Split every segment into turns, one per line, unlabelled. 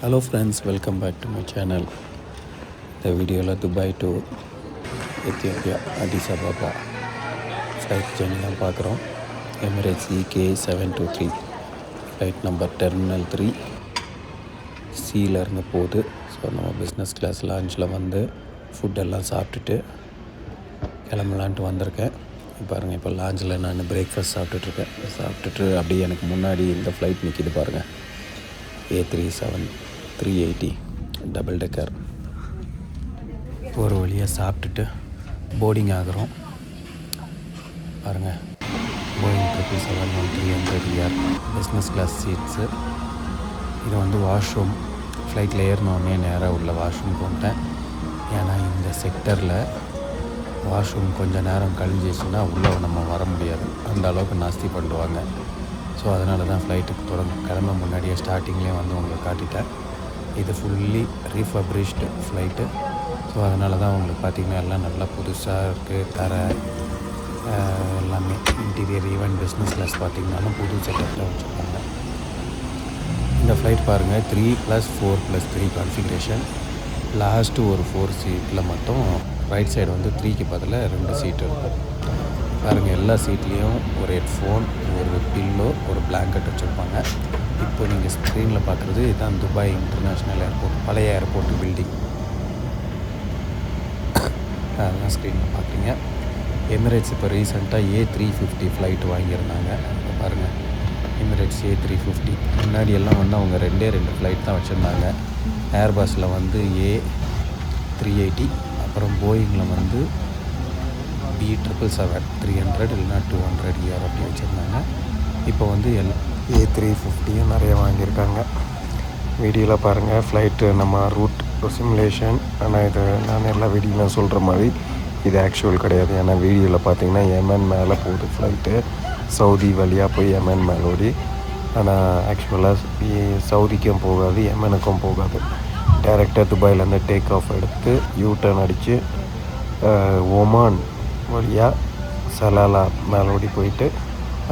Hello friends, welcome back to my channel. இந்த வீடியோவில் Dubai to Ethiopia அடிஸ் Ababa flight journey தான் பார்க்குறோம். Emirates EK723 flight number terminal 3 சியிலேருந்து போகுது. So நம்ம business class லான்ச்சில் வந்து ஃபுட்டெல்லாம் சாப்பிட்டுட்டு கிளம்பலான்ட்டு வந்திருக்கேன். பாருங்கள், இப்போ லான்ச்சில் நான் பிரேக்ஃபாஸ்ட் சாப்பிட்டுட்டு அப்படியே எனக்கு முன்னாடி இந்த ஃப்ளைட் நிற்கிது பாருங்கள், A380 டபுள் டெக்கர். ஒரு வழியாக சாப்பிட்டுட்டு போர்டிங் ஆகிறோம். பாருங்கள், Boeing 777-300ER business class seeds. இது வந்து வாஷ்ரூம். ஃப்ளைட்டில் ஏறினோடனே நேராக உள்ள வாஷ்ரூம் போட்டேன். ஏன்னா இந்த செக்டரில் வாஷ்ரூம் கொஞ்சம் நேரம் கழிஞ்சிச்சுன்னா உள்ளே நம்ம வர முடியாது, அந்த அளவுக்கு நாஸ்தி பண்ணுவாங்க. ஸோ அதனால தான் ஃப்ளைட்டுக்கு கிளம்ப முன்னாடியே ஸ்டார்டிங்லேயே வந்து உங்களுக்கு காட்டிட்டேன். இது ஃபுல்லி ரீஃபப்ரிஷ்டு ஃப்ளைட்டு. ஸோ அதனால தான் உங்களுக்கு பார்த்திங்கன்னா எல்லாம் நல்லா புதுசாக இருக்குது. எல்லாமே இன்டீரியர், ஈவன் பிஸ்னஸ் கிளாஸ் பார்த்திங்கனாலும் புது செட்டப்பில் வச்சுருக்காங்க. இந்த ஃப்ளைட் பாருங்கள், 3+4+3 கான்ஃபிகரேஷன். லாஸ்ட்டு ஒரு 4 சீட்டில் மட்டும் ரைட் சைடு வந்து 3க்கு பதில் 2 சீட்டு இருக்கும். பாருங்கள், எல்லா சீட்லேயும் ஒரு ஹெட்ஃபோன், ஒரு பில்லோ, ஒரு பிளாங்கெட் வச்சுருப்பாங்க. இப்போ நீங்கள் ஸ்க்ரீனில் பார்க்குறது இதுதான் துபாய் இன்டர்நேஷ்னல் ஏர்போர்ட், பழைய ஏர்போர்ட் பில்டிங். அதெல்லாம் ஸ்க்ரீனில் பார்க்குறீங்க. எமிரேட்ஸ் இப்போ ரீசெண்டாக A350 ஃப்ளைட் வாங்கியிருந்தாங்க. பாருங்கள், எமிரேட்ஸ் A350. முன்னாடி எல்லாம் வந்து அவங்க 2 ஃப்ளைட் தான் வச்சுருந்தாங்க. ஏர்பஸில் வந்து A380, அப்புறம் போயிங்கில் வந்து B777-300 இல்லைனா 200ER அப்படி வச்சுருந்தாங்க. இப்போ வந்து A350யும் நிறைய வாங்கியிருக்காங்க. வீடியோவில் பாருங்கள், ஃப்ளைட்டு நம்ம ரூட் சிமுலேஷன். ஆனால் இது நான் எல்லா வீடியோவில் சொல்கிற மாதிரி இது ஆக்சுவல் கிடையாது. ஏன்னா வீடியோவில் பார்த்தீங்கன்னா எமன் மேலே போகுது ஃப்ளைட்டு, சவுதி வழியாக போய் எமன் மேலே ஓடி. ஆனால் ஆக்சுவலாக சவுதிக்கும் போகாது, எமனுக்கும் போகாது. டைரெக்டாக துபாயிலேருந்து டேக் ஆஃப் எடுத்து யூ-டர்ன் அடித்து ஒமான் வழியாக சலாலா மேலோடி போயிட்டு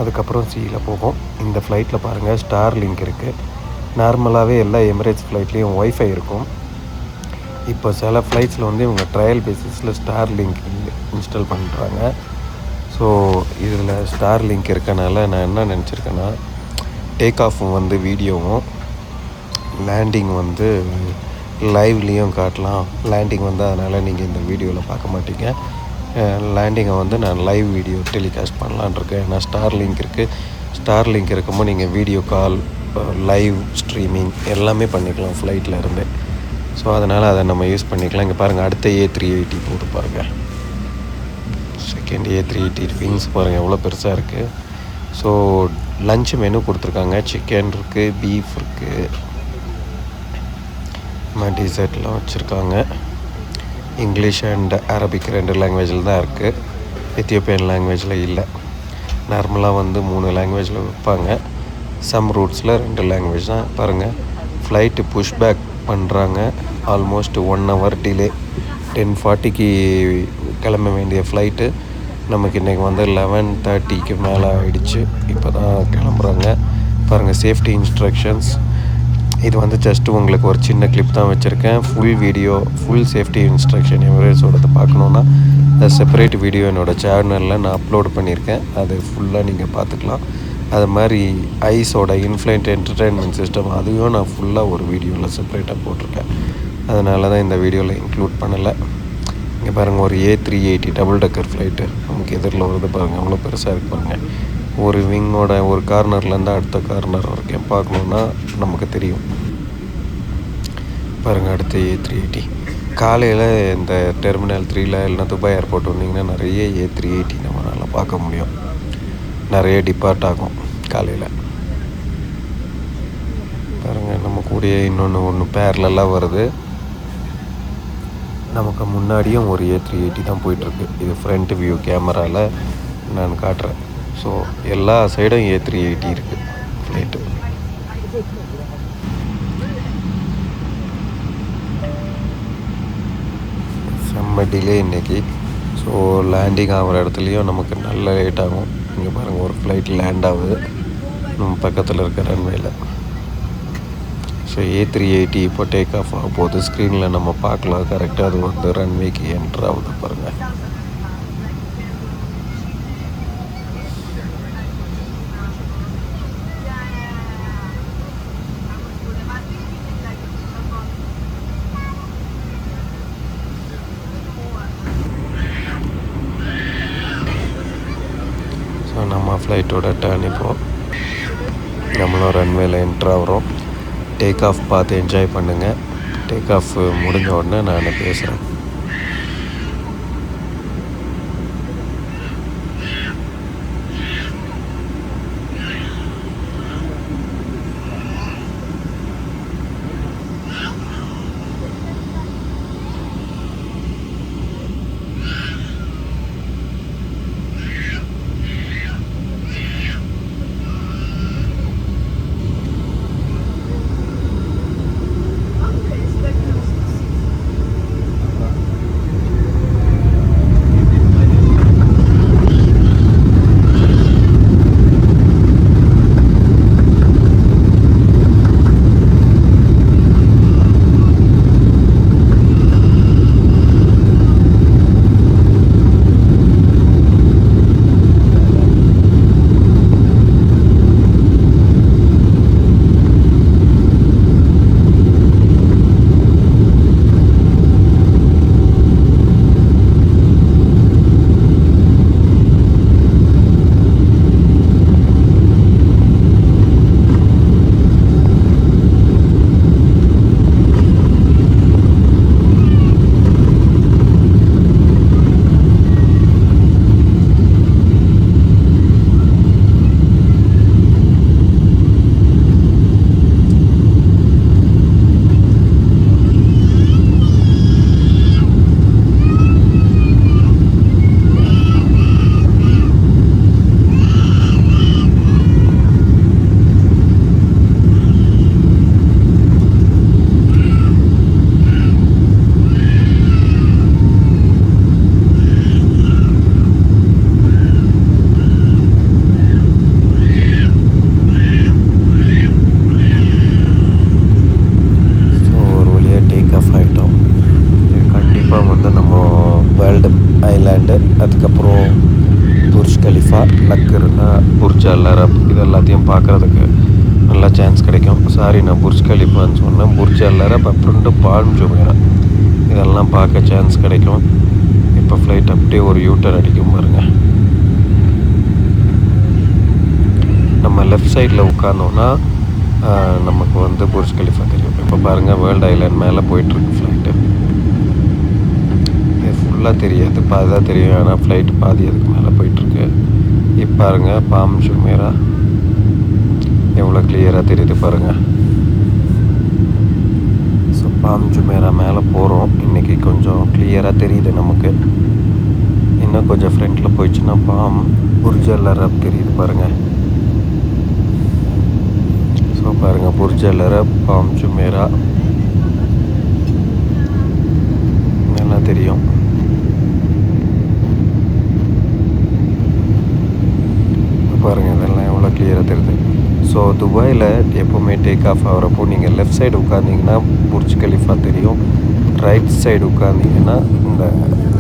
அதுக்கப்புறம் சியில் போகும். இந்த ஃப்ளைட்டில் பாருங்கள், ஸ்டார் லிங்க் இருக்குது. நார்மலாகவே எல்லா எமிரேட்ஸ் ஃப்ளைட்லேயும் ஒய்ஃபை இருக்கும். இப்போ சில ஃப்ளைட்ஸில் வந்து இவங்க ட்ரையல் பேசிஸில் ஸ்டார் லிங்க் இன்ஸ்டால் பண்ணுறாங்க. ஸோ இதில் ஸ்டார் லிங்க் இருக்கனால நான் என்ன நினச்சிருக்கேன்னா, டேக் ஆஃபும் வந்து வீடியோவும், லேண்டிங் வந்து லைவ்லேயும் காட்டலாம். லேண்டிங் வந்து அதனால் நீங்கள் இந்த வீடியோவில் பார்க்க மாட்டீங்க. லேண்டிங்கை வந்து நான் லைவ் வீடியோ டெலிகாஸ்ட் பண்ணலான் இருக்கேன். ஏன்னா ஸ்டார் லிங்க் இருக்குது. ஸ்டார் லிங்க் இருக்கும்போது நீங்கள் வீடியோ கால், லைவ் ஸ்ட்ரீமிங் எல்லாமே பண்ணிக்கலாம் ஃப்ளைட்டில் இருந்து. ஸோ அதனால் அதை நம்ம யூஸ் பண்ணிக்கலாம். இங்கே பாருங்கள், அடுத்த A380 போட்டு பாருங்கள். செகண்ட் A380 விங்ஸ் பாருங்கள் எவ்வளோ பெருசாக இருக்குது. ஸோ லன்ச் மெனு கொடுத்துருக்காங்க. சிக்கன் இருக்குது, பீஃப் இருக்குது, டிசர்ட்லாம் வச்சுருக்காங்க. இங்கிலீஷ் அண்ட் அரபிக் 2 லாங்குவேஜில் தான் இருக்குது. எத்தியோப்பியன் லாங்குவேஜில் இல்லை. நார்மலாக வந்து 3 லாங்குவேஜில் வைப்பாங்க. சம் ரூட்ஸில் 2 லாங்குவேஜ் தான். பாருங்கள், ஃப்ளைட்டு புஷ்பேக் பண்ணுறாங்க. Almost 1 hour delay. 10:40க்கு கிளம்ப வேண்டிய ஃப்ளைட்டு நமக்கு இன்றைக்கி வந்து 11:30க்கு மேலே ஆகிடுச்சு. இப்போ தான் கிளம்புறாங்க. பாருங்கள், சேஃப்டி இன்ஸ்ட்ரக்ஷன்ஸ். இது வந்து ஜஸ்ட்டு உங்களுக்கு ஒரு சின்ன கிளிப் தான் வச்சுருக்கேன். Full video, full safety instruction எமிரேட்ஸோடது பார்க்கணுன்னா செப்பரேட் வீடியோ என்னோடய சேனலில் நான் அப்லோட் பண்ணியிருக்கேன். அது ஃபுல்லாக நீங்கள் பார்த்துக்கலாம். அது மாதிரி ஐஸோட இன்ஃப்ளைட் என்டர்டெயின்மெண்ட் சிஸ்டம், அதையும் நான் ஃபுல்லாக ஒரு வீடியோவில் செப்பரேட்டாக போட்டிருக்கேன். அதனால தான் இந்த வீடியோவில் இன்க்ளூட் பண்ணலை. இங்கே பாருங்கள், ஒரு A380 டபுள் டெக்கர் ஃப்ளைட்டு நமக்கு எதிரில் வருது பாருங்கள், அவ்வளோ பெருசாக இருக்கு பாருங்கள். ஒரு விங்கோட ஒரு கார்னர்லேருந்து அடுத்த கார்னர் வரைக்கும் பார்க்கணுன்னா நமக்கு தெரியும். பாருங்கள், அடுத்த A380. காலையில் இந்த டெர்மினல் 3ல் இல்லைனா துபாய் ஏர்போர்ட் வந்தீங்கன்னா நிறைய A380 நம்மளால் பார்க்க முடியும். நிறைய டிபார்ட் ஆகும் காலையில். பாருங்கள், நம்ம கூடயே ஒன்று பேரலெல்லாம் வருது. நமக்கு முன்னாடியும் ஒரு A380 தான் போயிட்டுருக்கு. இது ஃப்ரண்ட் வியூ கேமராவில் நான் காட்டுறேன். ஸோ எல்லா சைடும் A380 இருக்குது ஃப்ளைட்டு. செம்ம டிலே இன்றைக்கி. ஸோ லேண்டிங் ஆகிற இடத்துலையும் நமக்கு நல்ல லேட் ஆகும். இங்கே பாருங்கள், ஒரு ஃப்ளைட் லேண்ட் ஆகுது நம்ம பக்கத்தில் இருக்க ரன்வேயில். ஸோ A380 இப்போ டேக் ஆஃப் ஆக போகுது. ஸ்க்ரீனில் நம்ம பார்க்கலாம் கரெக்டாக அது வந்து ரன்வேக்கு என்ட்ரு ஆகுது பாருங்கள். ஸோ நம்ம ஃப்ளைட்டோட டர்ன் இப்போது நம்மளும் ரன்வேல என்ட்ரு ஆகிறோம். டேக் ஆஃப் பார்த்து என்ஜாய் பண்ணுங்கள். டேக் ஆஃப் முடிஞ்ச உடனே நான் பேசுகிறேன். ஐலாண்டு, அதுக்கப்புறம் Burj Khalifa, லக்குன்னா Burj Al Arab, இது எல்லாத்தையும் பார்க்குறதுக்கு நல்லா சான்ஸ் கிடைக்கும். சாரி, நான் புர்ஜ் கலிஃபான்னு சொன்னேன். Burj Al Arab அப்புறம்ட்டு balm Jumeirah, இதெல்லாம் பார்க்க சான்ஸ் கிடைக்கும். இப்போ ஃப்ளைட் அப்படியே ஒரு யூட்டர் அடிக்கும் பாருங்கள். நம்ம லெஃப்ட் சைடில் உட்காந்தோன்னா நமக்கு வந்து புர்ஜ் கலிஃபா தெரியும். இப்போ பாருங்கள், வேர்ல்டு ஐலாண்ட் மேலே போயிட்டுருக்கு ஃப்ளைட்டு. ஃபுல்லாக தெரியாது, பாதி தான் தெரியும். ஆனால் ஃப்ளைட்டு பாதி அதுக்கு மேலே போயிட்டுருக்கு. இப்போ பாருங்கள், பாம் ஜுமேரா எவ்வளோ கிளியராக தெரியுது பாருங்கள். ஸோ பாம் ஜுமேரா மேலே போகிறோம். இன்றைக்கி கொஞ்சம் கிளியராக தெரியுது நமக்கு. இன்னும் கொஞ்சம் ஃப்ரண்ட்டில் போயிடுச்சுன்னா பாம் புர்ஜ் அல் அரப் தெரியுது பாருங்கள். ஸோ பாருங்கள், Burj Al Arab, bomb Jumeirah நல்லா தெரியும். பாருங்கள், இதெல்லாம் எவ்வளோ கிளியராக தெரியுது. ஸோ துபாயில் எப்போவுமே டேக் ஆஃப் ஆகிறப்போ நீங்கள் லெஃப்ட் சைடு உட்காந்திங்கன்னா புர்ஜ் கலிஃபா தெரியும். ரைட் சைடு உட்காந்திங்கன்னா இந்த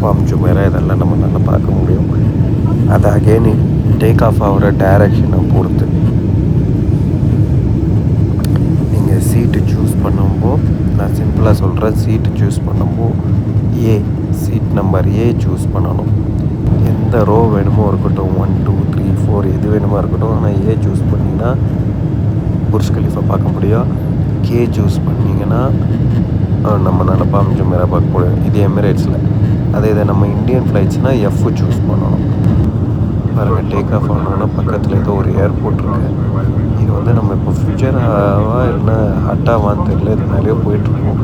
பாம் ஜுமேரா இதெல்லாம் நம்ம நல்லா பார்க்க முடியும். அது அகெயின் டேக் ஆஃப் ஆகிற டைரக்ஷனை பொறுத்து நீங்கள் சீட்டு சூஸ் பண்ணும்போது, நான் சிம்பிளாக சொல்கிறேன், சீட்டு சூஸ் பண்ணும்போது சீட் நம்பர் ஏ சூஸ் பண்ணணும். எந்த ரோ வேணுமோ இருக்கட்டும், 1 2 3 4 எது வேணுமோ இருக்கட்டும். ஆனால் ஏ சூஸ் பண்ணிங்கன்னா புர்ஜ் கலிஃபா பார்க்க முடியும். கே சூஸ் பண்ணிங்கன்னா நம்மளால் பாம் ஜுமேரா பார்க்க முடியும். இது எமிரேட்ஸில். அதே இதை நம்ம இந்தியன் ஃப்ளைட்ஸ்னால் எஃப் சூஸ் பண்ணணும். பாருங்கள், டேக் ஆஃப் ஆனோன்னா பக்கத்தில் ஏதோ ஒரு ஏர்போர்ட் இருக்குது. இது வந்து நம்ம இப்போ ஃபியூச்சராவா இல்லைன்னா ஹட்டாவான்னு தெரியல, இது மேலேயே போயிட்டுருக்கோம்.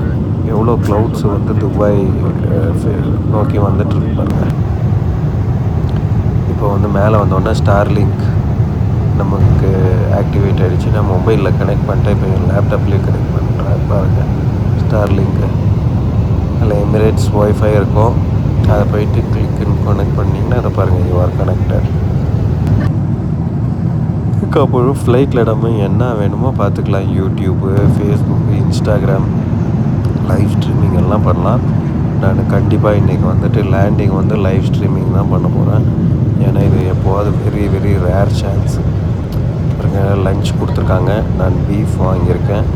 எவ்வளோ க்ளவுட்ஸ் வந்து துபாய் நோக்கி வந்துட்டுருக்கு பாருங்கள். இப்போ வந்து மேலே வந்தோடனே ஸ்டார்லிங்க் நமக்கு ஆக்டிவேட் ஆகிடுச்சு. நான் மொபைலில் கனெக்ட் பண்ணிட்டேன். இப்போ என் லேப்டாப்லேயே கனெக்ட் பண்ணுறேன் பாருங்கள். ஸ்டார்லிங்க்கு அதில் எமிரேட்ஸ் ஒய்ஃபை இருக்கும். அதை போயிட்டு கிளிக்குன்னு கனெக்ட் பண்ணிங்கன்னா அதை பாருங்கள், யூ ஆர் கனெக்டட். அதுக்கப்புறம் ஃப்ளைட்டில் நம்ம என்ன வேணுமோ பார்த்துக்கலாம். YouTube, Facebook, Instagram, live streaming எல்லாம் பண்ணலாம். நான் கண்டிப்பாக இன்றைக்கி வந்துட்டு லேண்டிங் வந்து லைவ் ஸ்ட்ரீமிங் தான் பண்ண போகிறேன். ஏன்னா இது எப்போவாது வெரி வெரி ரேர் சான்ஸ். பாருங்க, லஞ்ச் கொடுத்துருக்காங்க. நான் பீஃப் வாங்கியிருக்கேன்.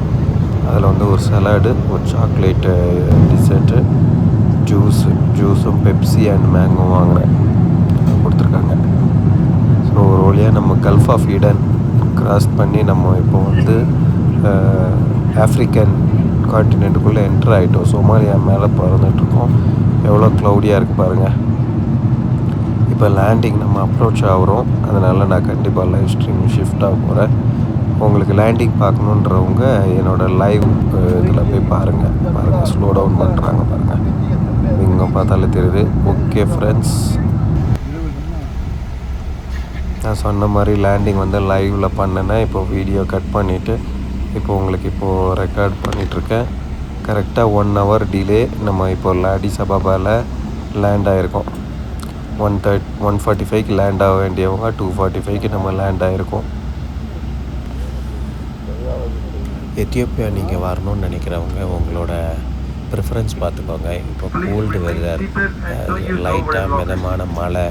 அதில் வந்து ஒரு சலாடு, ஒரு சாக்லேட்டு டிசர்ட்டு, ஜூஸும் பெப்சி அண்ட் மேங்கோ வாங்கினேன் கொடுத்துருக்காங்க. ஸோ ஒரு வழியாக நம்ம கல்ஃப் ஆஃப் ஈடன் கிராஸ் பண்ணி நம்ம இப்போ வந்து ஆஃப்ரிக்கன் கான்டினெண்ட்டுக்குள்ளே என்ட்ரு ஆகிட்டோம். சோமாலியா மேலே பறந்துட்டுருக்கோம். எவ்வளோ க்ளவுடியாக இருக்குது பாருங்கள். இப்போ லேண்டிங் நம்ம அப்ரோச் ஆகிறோம். அதனால் நான் கண்டிப்பாக லைவ் ஸ்ட்ரீம் ஷிஃப்ட் ஆக போகிறேன். உங்களுக்கு லேண்டிங் பார்க்கணுன்றவங்க என்னோடய லைவ் இதில் போய் பாருங்கள். ஸ்லோ டவுன் பண்ணுறாங்க பாருங்கள். இங்கே பார்த்தாலே தெரியுது. ஓகே ஃப்ரெண்ட்ஸ், நான் சொன்ன மாதிரி லேண்டிங் வந்து லைவில் பண்ணினேன். இப்போது வீடியோ கட் பண்ணிவிட்டு இப்போ உங்களுக்கு இப்போது ரெக்கார்ட் பண்ணிகிட்ருக்கேன். கரெக்டாக 1 hour டிலே. நம்ம இப்போ அடிஸ் அபாபாவில் லேண்ட் ஆகிருக்கோம். 1:45க்கு லேண்ட் ஆக வேண்டியவங்க 2:45க்கு நம்ம லேண்ட் ஆகிருக்கோம். எத்தியோப்பியா நீங்கள் வரணும்னு நினைக்கிறவங்க உங்களோட ப்ரிஃபரன்ஸ் பார்த்துக்கோங்க. இப்போ கோல்டு வெதர், லைட்டாக மிதமான மழை,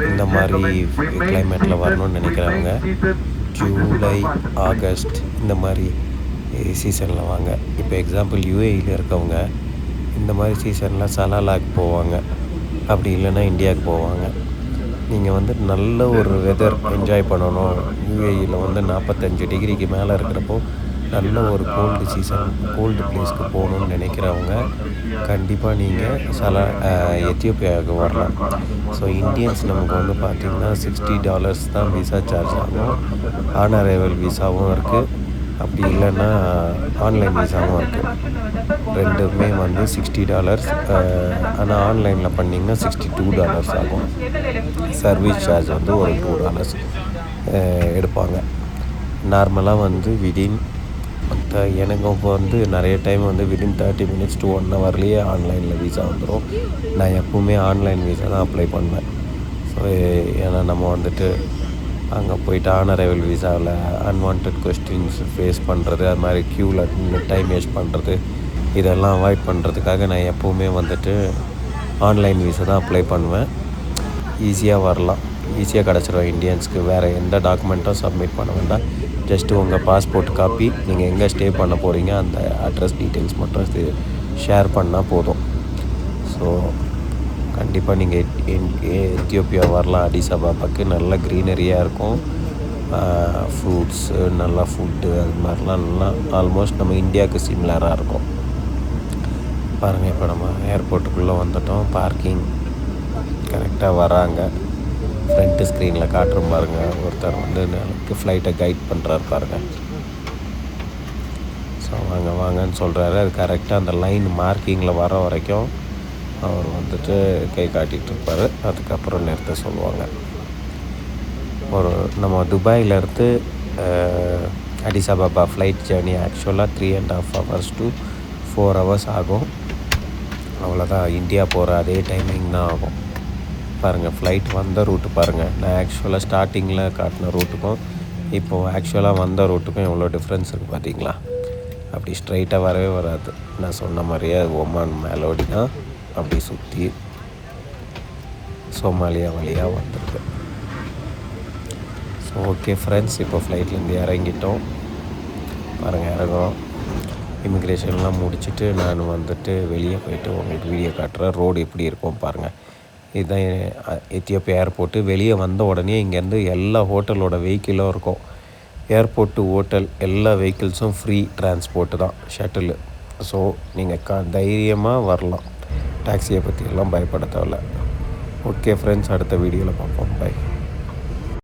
இந்த மாதிரி கிளைமேட்டில் வரணும்னு நினைக்கிறவங்க ஜூலை, ஆகஸ்ட் இந்த மாதிரி சீசனில் வாங்க. இப்போ எக்ஸாம்பிள் யூஏஇயில் இருக்கவங்க இந்த மாதிரி சீசனில் சலாலாக்கு போவாங்க. அப்படி இல்லைன்னா இந்தியாவுக்கு போவாங்க. நீங்கள் வந்து நல்ல ஒரு வெதர் என்ஜாய் பண்ணணும். யூஏஇயில் வந்து 45 டிகிரிக்கு மேலே இருக்கிறப்போ நல்ல ஒரு கோல்டு பிளேஸ்க்கு போகணுன்னு நினைக்கிறவங்க கண்டிப்பாக நீங்கள் எத்தியோப்பியாவுக்கு வரலாம். ஸோ இந்தியன்ஸ் நமக்கு வந்து பார்த்திங்கன்னா $60 தான் விசா சார்ஜ் ஆகும். ஆன் அரைவல் விசாவும் இருக்குது, அப்படி இல்லைன்னா ஆன்லைன் விசாவும் இருக்குது. ரெண்டுமே வந்து $60. ஆனால் ஆன்லைனில் பண்ணிங்கன்னா $62 ஆகும். சர்வீஸ் சார்ஜ் வந்து ஒரு $2 எடுப்பாங்க. நார்மலாக வந்து எனக்கு இப்போ வந்து நிறைய டைம் வந்து விதின் 30 minutes to 1 hourலேயே ஆன்லைனில் விசா வந்துடும். நான் எப்போவுமே ஆன்லைன் விசா தான் அப்ளை பண்ணுவேன். ஸோ ஏன்னா நம்ம வந்துட்டு அங்கே போய்ட்டு ஆன் அரைவல் விசாவில் அன்வான்ட் கொஸ்டின்ஸ் ஃபேஸ் பண்ணுறது, அது மாதிரி க்யூவில் டைம் வேஸ்ட் பண்ணுறது, இதெல்லாம் அவாய்ட் பண்ணுறதுக்காக நான் எப்போவுமே வந்துட்டு ஆன்லைன் விசா தான் அப்ளை பண்ணுவேன். ஈஸியாக வரலாம், ஈஸியாக கிடச்சிரும் இந்தியன்ஸ்க்கு. வேறு எந்த டாக்குமெண்ட்டும் சப்மிட் பண்ண வேண்டாம். ஜஸ்ட்டு உங்கள் பாஸ்போர்ட் காப்பி, நீங்கள் எங்கே ஸ்டே பண்ண போகிறீங்க அந்த அட்ரஸ் டீட்டெயில்ஸ் மட்டும் ஷேர் பண்ணால் போதும். ஸோ கண்டிப்பாக நீங்கள் எத்தியோப்பியா வரலாம். அடிஸ் அபாபாக்கு நல்ல க்ரீனரியாக இருக்கும். ஃப்ரூட்ஸு, நல்லா ஃபுட்டு, அது மாதிரிலாம் நல்லா ஆல்மோஸ்ட் நம்ம இந்தியாவுக்கு சிமிலராக இருக்கும். பாருங்கள், இப்போ நம்ம ஏர்போர்ட்டுக்குள்ளே வந்துட்டோம். பார்க்கிங் கரெக்டாக வராங்க. ஃப்ரண்ட்டு ஸ்க்ரீனில் காட்டுறோம் பாருங்கள். ஒருத்தர் வந்து எனக்கு ஃப்ளைட்டை கைட் பண்ணுறாரு பாருங்கள். ஸோ வாங்கன்னு சொல்கிறாரு. அது கரெக்டாக அந்த லைன் மார்க்கிங்கில் வர வரைக்கும் அவர் வந்துட்டு கை காட்டிகிட்டு இருப்பார். அதுக்கப்புறம் நிறுத்த சொல்லுவாங்க. நம்ம துபாயிலேருந்து அடிஸ் அபாபா ஃப்ளைட் ஜேர்னி ஆக்சுவலாக 3.5 hours to 4 hours ஆகும். அவ்வளோதான். இந்தியா போகிற அதே டைமிங் தான் ஆகும். பாருங்கள், ஃப்ளைட் வந்த ரூட்டு பாருங்கள். நான் ஆக்சுவலாக ஸ்டார்டிங்கில் காட்டின ரூட்டுக்கும் இப்போது ஆக்சுவலாக வந்த ரூட்டுக்கும் எவ்வளோ டிஃப்ரென்ஸ் இருக்குது பார்த்தீங்களா? அப்படி ஸ்ட்ரைட்டாக வரவே வராது. நான் சொன்ன மாதிரியே ஒமான் மேலோடி தான் அப்படி சுற்றி சோமாலியா வழியாக வந்துருக்கு. ஸோ ஓகே ஃப்ரெண்ட்ஸ், இப்போ ஃப்ளைட்லேருந்து இறங்கிட்டோம். பாருங்கள், இறங்குறோம். இமிக்ரேஷன்லாம் முடிச்சுட்டு நான் வந்துட்டு வெளியே போயிட்டு உங்களுக்கு வீடியோ காட்டுறேன். ரோடு எப்படி இருக்கும் பாருங்கள். இதுதான் எத்தியோப்பியா ஏர்போர்ட்டு. வெளியே வந்த உடனே இங்கேருந்து எல்லா ஹோட்டலோட வெஹிக்கிளும் இருக்கும். ஏர்போர்ட் டு ஹோட்டல் எல்லா வெஹிக்கிள்ஸும் ஃப்ரீ டிரான்ஸ்போர்ட்டு தான், ஷட்டிலு. ஸோ நீங்கள் தைரியமாக வரலாம். டாக்ஸியை பற்றி எல்லாம் பயப்பட தேவையில்ல. ஓகே ஃப்ரெண்ட்ஸ், அடுத்த வீடியோவில் பார்ப்போம். பை.